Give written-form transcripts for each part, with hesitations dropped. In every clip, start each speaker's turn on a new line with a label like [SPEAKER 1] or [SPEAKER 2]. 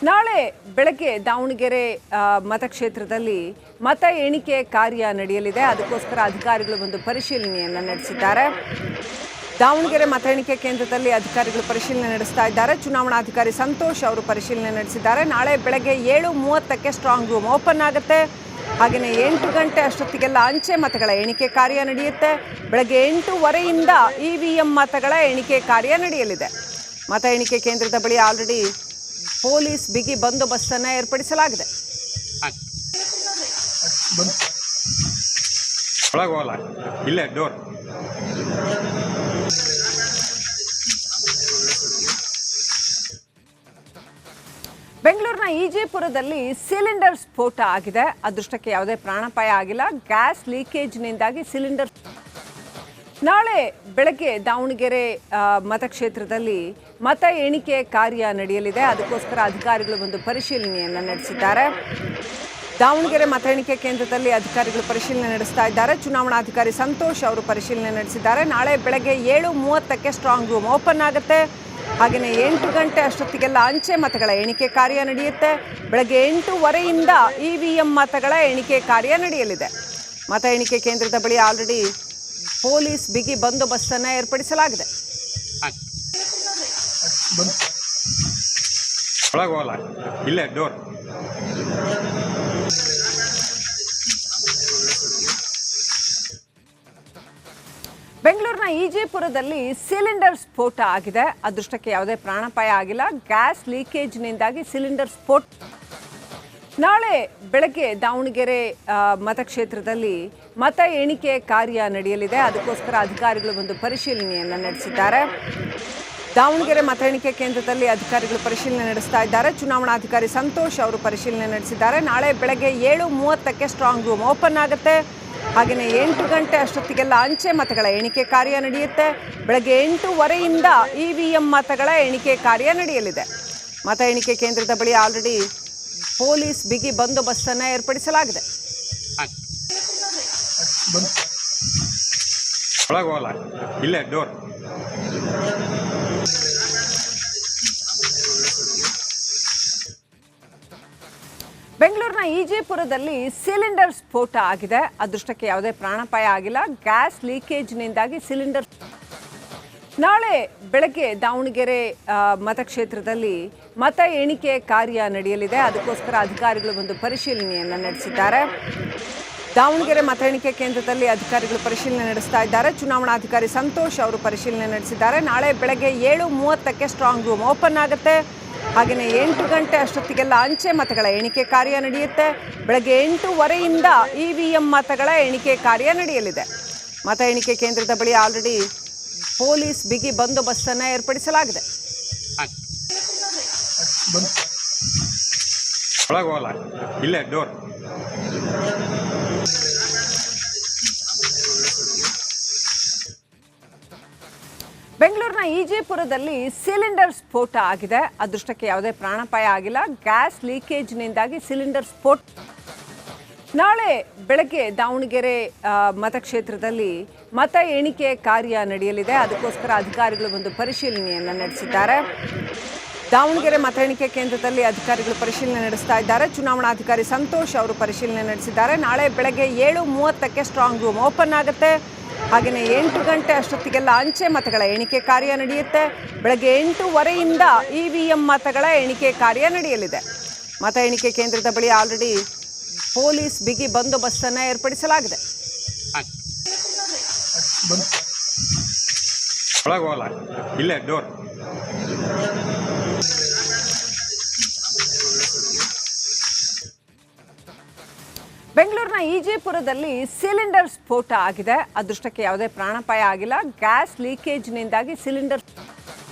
[SPEAKER 1] ನಾಳೆ ಬೆಳಗ್ಗೆ ದಾವಣಗೆರೆ ಮತಕ್ಷೇತ್ರದಲ್ಲಿ ಮತ ಎಣಿಕೆ ಕಾರ್ಯ ನಡೆಯಲಿದೆ. ಅದಕ್ಕೋಸ್ಕರ ಅಧಿಕಾರಿಗಳು ಒಂದು ಪರಿಶೀಲನೆಯನ್ನು ನಡೆಸಿದ್ದಾರೆ. ದಾವಣಗೆರೆ ಮತ ಎಣಿಕೆ ಕೇಂದ್ರದಲ್ಲಿ ಅಧಿಕಾರಿಗಳು ಪರಿಶೀಲನೆ ನಡೆಸ್ತಾ ಇದ್ದಾರೆ. ಚುನಾವಣಾಧಿಕಾರಿ ಸಂತೋಷ್ ಅವರು ಪರಿಶೀಲನೆ ನಡೆಸಿದ್ದಾರೆ. ನಾಳೆ ಬೆಳಗ್ಗೆ 7:30ಕ್ಕೆ ಸ್ಟ್ರಾಂಗ್ ರೂಮ್ ಓಪನ್ ಆಗುತ್ತೆ. ಹಾಗೆಯೇ 8 ಗಂಟೆ ಅಷ್ಟೊತ್ತಿಗೆಲ್ಲ ಅಂಚೆ ಮತಗಳ ಎಣಿಕೆ ಕಾರ್ಯ ನಡೆಯುತ್ತೆ. ಬೆಳಗ್ಗೆ 8:15ರಿಂದ EVM ಮತಗಳ ಎಣಿಕೆ ಕಾರ್ಯ ನಡೆಯಲಿದೆ. ಮತ ಎಣಿಕೆ ಕೇಂದ್ರದ ಬಳಿ ಆಲ್ರೆಡಿ ಪೊಲೀಸ್ ಬಿಗಿ ಬಂದೋಬಸ್ತನ್ನು ಏರ್ಪಡಿಸಲಾಗಿದೆ. ಬೆಂಗಳೂರಿನ ಈಜೆಪುರದಲ್ಲಿ ಸಿಲಿಂಡರ್ ಸ್ಫೋಟ ಆಗಿದೆ. ಅದೃಷ್ಟಕ್ಕೆ ಯಾವುದೇ ಪ್ರಾಣಾಪಾಯ ಆಗಿಲ್ಲ. ಗ್ಯಾಸ್ ಲೀಕೇಜ್ನಿಂದಾಗಿ ಸಿಲಿಂಡರ್. ನಾಳೆ ಬೆಳಗ್ಗೆ ದಾವಣಗೆರೆ ಮತಕ್ಷೇತ್ರದಲ್ಲಿ ಮತ ಎಣಿಕೆ ಕಾರ್ಯ ನಡೆಯಲಿದೆ. ಅದಕ್ಕೋಸ್ಕರ ಅಧಿಕಾರಿಗಳು ಒಂದು ಪರಿಶೀಲನೆಯನ್ನು ನಡೆಸಿದ್ದಾರೆ. ದಾವಣಗೆರೆ ಮತ ಎಣಿಕೆ ಕೇಂದ್ರದಲ್ಲಿ ಅಧಿಕಾರಿಗಳು ಪರಿಶೀಲನೆ ನಡೆಸ್ತಾ ಇದ್ದಾರೆ. ಚುನಾವಣಾಧಿಕಾರಿ ಸಂತೋಷ್ ಅವರು ಪರಿಶೀಲನೆ ನಡೆಸಿದ್ದಾರೆ. ನಾಳೆ ಬೆಳಗ್ಗೆ 7:30ಕ್ಕೆ ಸ್ಟ್ರಾಂಗ್ ರೂಮ್ ಓಪನ್ ಆಗುತ್ತೆ. ಹಾಗೆಯೇ 8 ಗಂಟೆ ಅಷ್ಟೊತ್ತಿಗೆಲ್ಲ ಅಂಚೆ ಮತಗಳ ಎಣಿಕೆ ಕಾರ್ಯ ನಡೆಯುತ್ತೆ. ಬೆಳಗ್ಗೆ 8:15ರಿಂದ EVM ಮತಗಳ ಎಣಿಕೆ ಕಾರ್ಯ ನಡೆಯಲಿದೆ. ಮತ ಎಣಿಕೆ ಕೇಂದ್ರದ ಬಳಿ ಆಲ್ರೆಡಿ ಪೊಲೀಸ್ ಬಿಗಿ ಬಂದೋಬಸ್ತನ್ನು ಏರ್ಪಡಿಸಲಾಗಿದೆ. ಬೆಂಗಳೂರಿನ ಈಜೆಪುರದಲ್ಲಿ ಸಿಲಿಂಡರ್ ಸ್ಫೋಟ ಆಗಿದೆ. ಅದೃಷ್ಟಕ್ಕೆ ಯಾವುದೇ ಪ್ರಾಣಾಪಾಯ ಆಗಿಲ್ಲ. ಗ್ಯಾಸ್ ಲೀಕೇಜ್ನಿಂದಾಗಿ ಸಿಲಿಂಡರ್ ಸ್ಫೋಟ. ನಾಳೆ ಬೆಳಗ್ಗೆ ದಾವಣಗೆರೆ ಮತಕ್ಷೇತ್ರದಲ್ಲಿ ಮತ ಎಣಿಕೆ ಕಾರ್ಯ ನಡೆಯಲಿದೆ. ಅದಕ್ಕೋಸ್ಕರ ಅಧಿಕಾರಿಗಳು ಒಂದು ಪರಿಶೀಲನೆಯನ್ನು ನಡೆಸಿದ್ದಾರೆ. ದಾವಣಗೆರೆ ಮತ ಎಣಿಕೆ ಕೇಂದ್ರದಲ್ಲಿ ಅಧಿಕಾರಿಗಳು ಪರಿಶೀಲನೆ ನಡೆಸ್ತಾ ಇದ್ದಾರೆ. ಚುನಾವಣಾಧಿಕಾರಿ ಸಂತೋಷ್ ಅವರು ಪರಿಶೀಲನೆ ನಡೆಸಿದ್ದಾರೆ. ನಾಳೆ ಬೆಳಗ್ಗೆ 7:30ಕ್ಕೆ ಸ್ಟ್ರಾಂಗ್ ರೂಮ್ ಓಪನ್ ಆಗುತ್ತೆ. ಹಾಗೆಯೇ 8 ಗಂಟೆ ಅಷ್ಟೊತ್ತಿಗೆಲ್ಲ ಅಂಚೆ ಮತಗಳ ಎಣಿಕೆ ಕಾರ್ಯ ನಡೆಯುತ್ತೆ. ಬೆಳಗ್ಗೆ 8:15ರಿಂದ EVM ಮತಗಳ ಎಣಿಕೆ ಕಾರ್ಯ ನಡೆಯಲಿದೆ. ಮತ ಎಣಿಕೆ ಕೇಂದ್ರದ ಬಳಿ ಆಲ್ರೆಡಿ ಪೊಲೀಸ್ ಬಿಗಿ ಬಂದೋಬಸ್ತನ್ನು ಏರ್ಪಡಿಸಲಾಗಿದೆ. ಬೆಂಗಳೂರಿನ ಈಜೆಪುರದಲ್ಲಿ ಸಿಲಿಂಡರ್ ಸ್ಫೋಟ ಆಗಿದೆ. ಅದೃಷ್ಟಕ್ಕೆ ಯಾವುದೇ ಪ್ರಾಣಾಪಾಯ ಆಗಿಲ್ಲ. ಗ್ಯಾಸ್ ಲೀಕೇಜ್ನಿಂದಾಗಿ ಸಿಲಿಂಡರ್. ನಾಳೆ ಬೆಳಗ್ಗೆ ದಾವಣಗೆರೆ ಮತಕ್ಷೇತ್ರದಲ್ಲಿ ಮತ ಎಣಿಕೆ ಕಾರ್ಯ ನಡೆಯಲಿದೆ. ಅದಕ್ಕೋಸ್ಕರ ಅಧಿಕಾರಿಗಳು ಒಂದು ಪರಿಶೀಲನೆಯನ್ನು ನಡೆಸಿದ್ದಾರೆ. ದಾವಣಗೆರೆ ಮತ ಎಣಿಕೆ ಕೇಂದ್ರದಲ್ಲಿ ಅಧಿಕಾರಿಗಳು ಪರಿಶೀಲನೆ ನಡೆಸ್ತಾ ಇದ್ದಾರೆ. ಚುನಾವಣಾಧಿಕಾರಿ ಸಂತೋಷ್ ಅವರು ಪರಿಶೀಲನೆ ನಡೆಸಿದ್ದಾರೆ. ನಾಳೆ ಬೆಳಗ್ಗೆ 7:30ಕ್ಕೆ ಸ್ಟ್ರಾಂಗ್ ರೂಮ್ ಓಪನ್ ಆಗುತ್ತೆ. ಹಾಗೆಯೇ 8 ಗಂಟೆ ಅಷ್ಟೊತ್ತಿಗೆಲ್ಲ ಅಂಚೆ ಮತಗಳ ಎಣಿಕೆ ಕಾರ್ಯ ನಡೆಯುತ್ತೆ. ಬೆಳಗ್ಗೆ 8:15ರಿಂದ EVM ಮತಗಳ ಎಣಿಕೆ ಕಾರ್ಯ ನಡೆಯಲಿದೆ. ಮತ ಎಣಿಕೆ ಕೇಂದ್ರದ ಬಳಿ ಆಲ್ರೆಡಿ ಪೊಲೀಸ್ ಬಿಗಿ ಬಂದೋಬಸ್ತನ್ನು ಏರ್ಪಡಿಸಲಾಗಿದೆ. ಬೆಂಗಳೂರಿನ ಈಜೆಪುರದಲ್ಲಿ ಸಿಲಿಂಡರ್ ಸ್ಫೋಟ ಆಗಿದೆ. ಅದೃಷ್ಟಕ್ಕೆ ಯಾವುದೇ ಪ್ರಾಣಾಪಾಯ ಆಗಿಲ್ಲ. ಗ್ಯಾಸ್ ಲೀಕೇಜ್ನಿಂದಾಗಿ ಸಿಲಿಂಡರ್ ಸ್ಫೋಟ. ನಾಳೆ ಬೆಳಗ್ಗೆ ದಾವಣಗೆರೆ ಮತಕ್ಷೇತ್ರದಲ್ಲಿ ಮತ ಎಣಿಕೆ ಕಾರ್ಯ ನಡೆಯಲಿದೆ. ಅದಕ್ಕೋಸ್ಕರ ಅಧಿಕಾರಿಗಳು ಒಂದು ಪರಿಶೀಲನೆಯನ್ನು ನಡೆಸಿದ್ದಾರೆ. ದಾವಣಗೆರೆ ಮತ ಎಣಿಕೆ ಕೇಂದ್ರದಲ್ಲಿ ಅಧಿಕಾರಿಗಳು ಪರಿಶೀಲನೆ ನಡೆಸ್ತಾ ಇದ್ದಾರೆ. ಚುನಾವಣಾಧಿಕಾರಿ ಸಂತೋಷ್ ಅವರು ಪರಿಶೀಲನೆ ನಡೆಸಿದ್ದಾರೆ. ನಾಳೆ ಬೆಳಗ್ಗೆ 7:30ಕ್ಕೆ ಸ್ಟ್ರಾಂಗ್ ರೂಮ್ ಓಪನ್ ಆಗುತ್ತೆ. ಹಾಗೆಯೇ 8 ಗಂಟೆ ಅಷ್ಟೊತ್ತಿಗೆಲ್ಲ ಅಂಚೆ ಮತಗಳ ಎಣಿಕೆ ಕಾರ್ಯ ನಡೆಯುತ್ತೆ. ಬೆಳಗ್ಗೆ 8:15ರಿಂದ EVM ಮತಗಳ ಎಣಿಕೆ ಕಾರ್ಯ ನಡೆಯಲಿದೆ. ಮತ ಎಣಿಕೆ ಕೇಂದ್ರದ ಬಳಿ ಆಲ್ರೆಡಿ ಪೊಲೀಸ್ ಬಿಗಿ ಬಂದೋಬಸ್ತನ್ನು ಏರ್ಪಡಿಸಲಾಗಿದೆ. ಬೆಂಗಳೂರಿನ ಈಜೆಪುರದಲ್ಲಿ ಸಿಲಿಂಡರ್ ಸ್ಫೋಟ ಆಗಿದೆ. ಅದೃಷ್ಟಕ್ಕೆ ಯಾವುದೇ ಪ್ರಾಣಾಪಾಯ ಆಗಿಲ್ಲ. ಗ್ಯಾಸ್ ಲೀಕೇಜ್ನಿಂದಾಗಿ ಸಿಲಿಂಡರ್.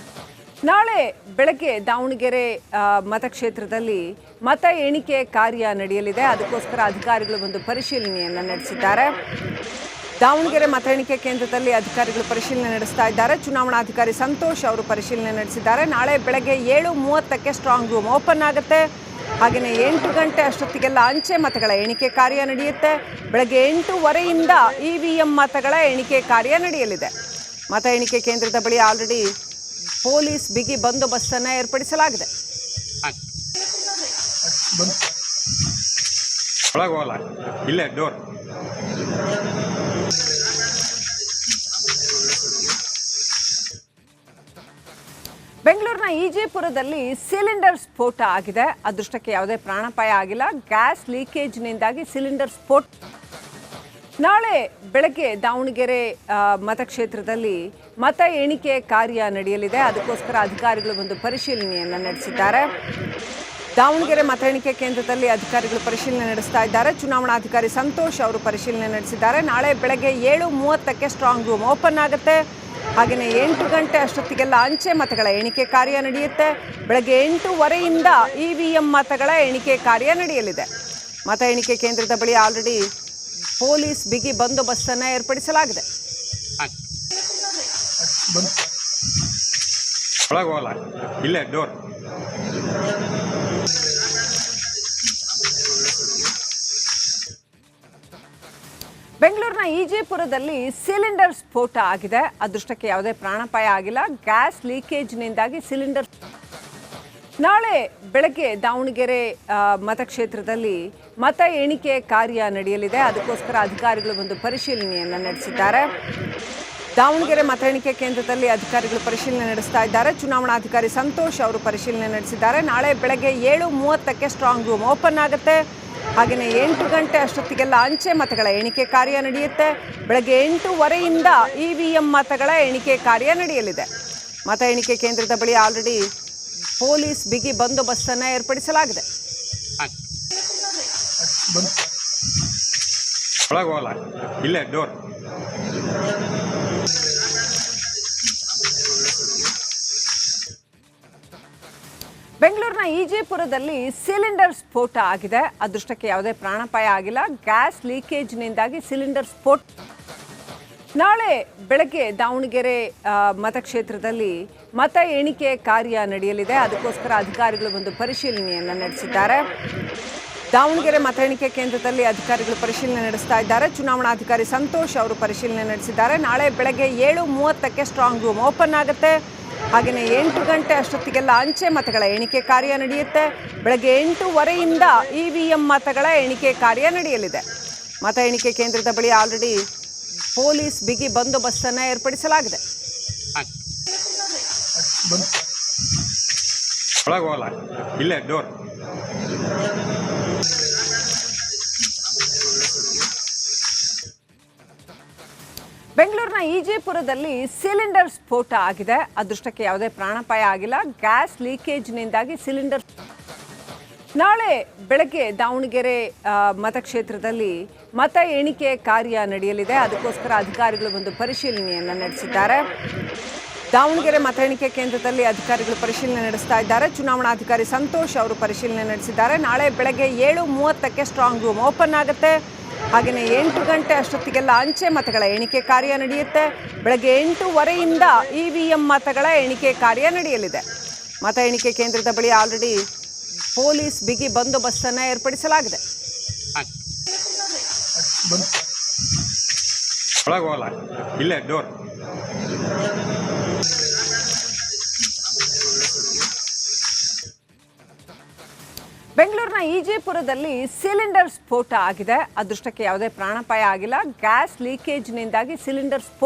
[SPEAKER 1] ನಾಳೆ ಬೆಳಗ್ಗೆ ದಾವಣಗೆರೆ ಮತಕ್ಷೇತ್ರದಲ್ಲಿ ಮತ ಎಣಿಕೆ ಕಾರ್ಯ ನಡೆಯಲಿದೆ. ಅದಕ್ಕೋಸ್ಕರ ಅಧಿಕಾರಿಗಳು ಒಂದು ಪರಿಶೀಲನೆಯನ್ನು ನಡೆಸಿದ್ದಾರೆ. ದಾವಣಗೆರೆ ಮತ ಎಣಿಕೆ ಕೇಂದ್ರದಲ್ಲಿ ಅಧಿಕಾರಿಗಳು ಪರಿಶೀಲನೆ ನಡೆಸ್ತಾ ಇದ್ದಾರೆ. ಚುನಾವಣಾಧಿಕಾರಿ ಸಂತೋಷ್ ಅವರು ಪರಿಶೀಲನೆ ನಡೆಸಿದ್ದಾರೆ. ನಾಳೆ ಬೆಳಗ್ಗೆ 7:30ಕ್ಕೆ ಸ್ಟ್ರಾಂಗ್ ರೂಮ್ ಓಪನ್ ಆಗುತ್ತೆ. ಹಾಗೆಯೇ 8 ಗಂಟೆ ಅಷ್ಟೊತ್ತಿಗೆಲ್ಲ ಅಂಚೆ ಮತಗಳ ಎಣಿಕೆ ಕಾರ್ಯ ನಡೆಯುತ್ತೆ. ಬೆಳಗ್ಗೆ 8:15ರಿಂದ EVM ಮತಗಳ ಎಣಿಕೆ ಕಾರ್ಯ ನಡೆಯಲಿದೆ. ಮತ ಎಣಿಕೆ ಕೇಂದ್ರದ ಬಳಿ ಆಲ್ರೆಡಿ ಪೊಲೀಸ್ ಬಿಗಿ ಬಂದೋಬಸ್ತನ್ನು ಏರ್ಪಡಿಸಲಾಗಿದೆ.
[SPEAKER 2] ಒಳಗೆ ಹೋಗಲ್ಲ, ಇಲ್ಲೇ ಡೋರ್.
[SPEAKER 1] ಬೆಂಗಳೂರಿನ ಇಜೆಪುರದಲ್ಲಿ ಸಿಲಿಂಡರ್ ಸ್ಫೋಟ ಆಗಿದೆ. ಅದೃಷ್ಟಕ್ಕೆ ಯಾವುದೇ ಪ್ರಾಣಾಪಾಯ ಆಗಿಲ್ಲ. ಗ್ಯಾಸ್ ಲೀಕೇಜ್ನಿಂದಾಗಿ ಸಿಲಿಂಡರ್ ಸ್ಫೋಟ. ನಾಳೆ ಬೆಳಗ್ಗೆ ದಾವಣಗೆರೆ ಮತಕ್ಷೇತ್ರದಲ್ಲಿ ಮತ ಎಣಿಕೆ ಕಾರ್ಯ ನಡೆಯಲಿದೆ. ಅದಕ್ಕೋಸ್ಕರ ಅಧಿಕಾರಿಗಳು ಒಂದು ಪರಿಶೀಲನೆಯನ್ನು ನಡೆಸಿದ್ದಾರೆ. ದಾವಣಗೆರೆ ಮತ ಎಣಿಕೆ ಕೇಂದ್ರದಲ್ಲಿ ಅಧಿಕಾರಿಗಳು ಪರಿಶೀಲನೆ ನಡೆಸ್ತಾ ಇದ್ದಾರೆ. ಚುನಾವಣಾಧಿಕಾರಿ ಸಂತೋಷ್ ಅವರು ಪರಿಶೀಲನೆ ನಡೆಸಿದ್ದಾರೆ. ನಾಳೆ ಬೆಳಗ್ಗೆ 7:30ಕ್ಕೆ ಸ್ಟ್ರಾಂಗ್ ರೂಮ್ ಓಪನ್ ಆಗುತ್ತೆ. ಹಾಗೆಯೇ 8 ಗಂಟೆ ಅಷ್ಟೊತ್ತಿಗೆಲ್ಲ ಅಂಚೆ ಮತಗಳ ಎಣಿಕೆ ಕಾರ್ಯ ನಡೆಯುತ್ತೆ. ಬೆಳಗ್ಗೆ 8:15ರಿಂದ EVM ಮತಗಳ ಎಣಿಕೆ ಕಾರ್ಯ ನಡೆಯಲಿದೆ. ಮತ ಎಣಿಕೆ ಕೇಂದ್ರದ ಬಳಿ ಆಲ್ರೆಡಿ ಪೊಲೀಸ್ ಬಿಗಿ ಬಂದೋಬಸ್ತನ್ನು ಏರ್ಪಡಿಸಲಾಗಿದೆ.
[SPEAKER 2] ಒಳಗೆ ಹೋಗಲ್ಲ, ಇಲ್ಲೇ ಡೋರ್.
[SPEAKER 1] ಬೆಂಗಳೂರಿನ ಇಜೆಪುರದಲ್ಲಿ ಸಿಲಿಂಡರ್ ಸ್ಫೋಟ ಆಗಿದೆ. ಅದೃಷ್ಟಕ್ಕೆ ಯಾವುದೇ ಪ್ರಾಣಾಪಾಯ ಆಗಿಲ್ಲ. ಗ್ಯಾಸ್ ಲೀಕೇಜ್ನಿಂದಾಗಿ ಸಿಲಿಂಡರ್. ನಾಳೆ ಬೆಳಗ್ಗೆ ದಾವಣಗೆರೆ ಮತಕ್ಷೇತ್ರದಲ್ಲಿ ಮತ ಎಣಿಕೆ ಕಾರ್ಯ ನಡೆಯಲಿದೆ. ಅದಕ್ಕೋಸ್ಕರ ಅಧಿಕಾರಿಗಳು ಒಂದು ಪರಿಶೀಲನೆಯನ್ನು ನಡೆಸಿದ್ದಾರೆ. ದಾವಣಗೆರೆ ಮತ ಎಣಿಕೆ ಕೇಂದ್ರದಲ್ಲಿ ಅಧಿಕಾರಿಗಳು ಪರಿಶೀಲನೆ ನಡೆಸ್ತಾ ಇದ್ದಾರೆ. ಚುನಾವಣಾಧಿಕಾರಿ ಸಂತೋಷ್ ಅವರು ಪರಿಶೀಲನೆ ನಡೆಸಿದ್ದಾರೆ. ನಾಳೆ ಬೆಳಗ್ಗೆ 7:30ಕ್ಕೆ ಸ್ಟ್ರಾಂಗ್ ರೂಮ್ ಓಪನ್ ಆಗುತ್ತೆ. ಹಾಗೆಯೇ 8 ಗಂಟೆ ಅಷ್ಟೊತ್ತಿಗೆಲ್ಲ ಅಂಚೆ ಮತಗಳ ಎಣಿಕೆ ಕಾರ್ಯ ನಡೆಯುತ್ತೆ. ಬೆಳಗ್ಗೆ 8:15ರಿಂದ EVM ಮತಗಳ ಎಣಿಕೆ ಕಾರ್ಯ ನಡೆಯಲಿದೆ. ಮತ ಎಣಿಕೆ ಕೇಂದ್ರದ ಬಳಿ ಆಲ್ರೆಡಿ ಪೊಲೀಸ್ ಬಿಗಿ ಬಂದೋಬಸ್ತನ್ನು ಏರ್ಪಡಿಸಲಾಗಿದೆ.
[SPEAKER 2] ಒಳಗೆ ಹೋಗಲ್ಲ, ಇಲ್ಲೇ ಡೋರ್.
[SPEAKER 1] ಬೆಂಗಳೂರಿನ ಇಜೆಪುರದಲ್ಲಿ ಸಿಲಿಂಡರ್ ಸ್ಫೋಟ ಆಗಿದೆ. ಅದೃಷ್ಟಕ್ಕೆ ಯಾವುದೇ ಪ್ರಾಣಾಪಾಯ ಆಗಿಲ್ಲ. ಗ್ಯಾಸ್ ಲೀಕೇಜ್ನಿಂದಾಗಿ ಸಿಲಿಂಡರ್ ಸ್ಫೋಟ. ನಾಳೆ ಬೆಳಗ್ಗೆ ದಾವಣಗೆರೆ ಮತಕ್ಷೇತ್ರದಲ್ಲಿ ಮತ ಎಣಿಕೆ ಕಾರ್ಯ ನಡೆಯಲಿದೆ. ಅದಕ್ಕೋಸ್ಕರ ಅಧಿಕಾರಿಗಳು ಒಂದು ಪರಿಶೀಲನೆಯನ್ನು ನಡೆಸಿದ್ದಾರೆ. ದಾವಣಗೆರೆ ಮತ ಎಣಿಕೆ ಕೇಂದ್ರದಲ್ಲಿ ಅಧಿಕಾರಿಗಳು ಪರಿಶೀಲನೆ ನಡೆಸ್ತಾ ಇದ್ದಾರೆ. ಚುನಾವಣಾಧಿಕಾರಿ ಸಂತೋಷ್ ಅವರು ಪರಿಶೀಲನೆ ನಡೆಸಿದ್ದಾರೆ. ನಾಳೆ ಬೆಳಗ್ಗೆ 7:30ಕ್ಕೆ ಸ್ಟ್ರಾಂಗ್ ರೂಮ್ ಓಪನ್ ಆಗುತ್ತೆ. ಹಾಗೆಯೇ 8 ಗಂಟೆ ಅಷ್ಟೊತ್ತಿಗೆಲ್ಲ ಅಂಚೆ ಮತಗಳ ಎಣಿಕೆ ಕಾರ್ಯ ನಡೆಯುತ್ತೆ. ಬೆಳಗ್ಗೆ 8:15ರಿಂದ EVM ಮತಗಳ ಎಣಿಕೆ ಕಾರ್ಯ ನಡೆಯಲಿದೆ. ಮತ ಎಣಿಕೆ ಕೇಂದ್ರದ ಬಳಿ ಆಲ್ರೆಡಿ ಪೊಲೀಸ್ ಬಿಗಿ ಬಂದೋಬಸ್ತನ್ನು ಏರ್ಪಡಿಸಲಾಗಿದೆ.
[SPEAKER 2] ಒಳಗೆ ಹೋಗಲ್ಲ, ಇಲ್ಲೇ ಡೋರ್.
[SPEAKER 1] ಬೆಂಗಳೂರಿನ ಇಜೆಪುರದಲ್ಲಿ ಸಿಲಿಂಡರ್ ಸ್ಫೋಟ ಆಗಿದೆ. ಅದೃಷ್ಟಕ್ಕೆ ಯಾವುದೇ ಪ್ರಾಣಾಪಾಯ ಆಗಿಲ್ಲ. ಗ್ಯಾಸ್ ಲೀಕೇಜ್ನಿಂದಾಗಿ ಸಿಲಿಂಡರ್. ನಾಳೆ ಬೆಳಗ್ಗೆ ದಾವಣಗೆರೆ ಮತಕ್ಷೇತ್ರದಲ್ಲಿ ಮತ ಎಣಿಕೆ ಕಾರ್ಯ ನಡೆಯಲಿದೆ. ಅದಕ್ಕೋಸ್ಕರ ಅಧಿಕಾರಿಗಳು ಒಂದು ಪರಿಶೀಲನೆಯನ್ನು ನಡೆಸಿದ್ದಾರೆ. ದಾವಣಗೆರೆ ಮತ ಎಣಿಕೆ ಕೇಂದ್ರದಲ್ಲಿ ಅಧಿಕಾರಿಗಳು ಪರಿಶೀಲನೆ ನಡೆಸ್ತಾ ಇದ್ದಾರೆ. ಚುನಾವಣಾಧಿಕಾರಿ ಸಂತೋಷ್ ಅವರು ಪರಿಶೀಲನೆ ನಡೆಸಿದ್ದಾರೆ. ನಾಳೆ ಬೆಳಗ್ಗೆ 7:30ಕ್ಕೆ ಸ್ಟ್ರಾಂಗ್ ರೂಮ್ ಓಪನ್ ಆಗುತ್ತೆ. ಹಾಗೆಯೇ 8 ಗಂಟೆ ಅಷ್ಟೊತ್ತಿಗೆಲ್ಲ ಅಂಚೆ ಮತಗಳ ಎಣಿಕೆ ಕಾರ್ಯ ನಡೆಯುತ್ತೆ. ಬೆಳಗ್ಗೆ 8:15ರಿಂದ EVM ಮತಗಳ ಎಣಿಕೆ ಕಾರ್ಯ ನಡೆಯಲಿದೆ. ಮತ ಎಣಿಕೆ ಕೇಂದ್ರದ ಬಳಿ ಆಲ್ರೆಡಿ ಪೊಲೀಸ್ ಬಿಗಿ ಬಂದೋಬಸ್ತನ್ನು ಏರ್ಪಡಿಸಲಾಗಿದೆ.
[SPEAKER 2] ಒಳಗೆ ಹೋಗಲ್ಲ, ಇಲ್ಲೇ ಡೋರ್.
[SPEAKER 1] ಬೆಂಗಳೂರಿನ ಇಜೆಪುರದಲ್ಲಿ ಸಿಲಿಂಡರ್ ಸ್ಫೋಟ ಆಗಿದೆ. ಅದೃಷ್ಟಕ್ಕೆ ಯಾವುದೇ ಪ್ರಾಣಾಪಾಯ ಆಗಿಲ್ಲ. ಗ್ಯಾಸ್ ಲೀಕೇಜ್ನಿಂದಾಗಿ ಸಿಲಿಂಡರ್ ಸ್ಫೋಟ.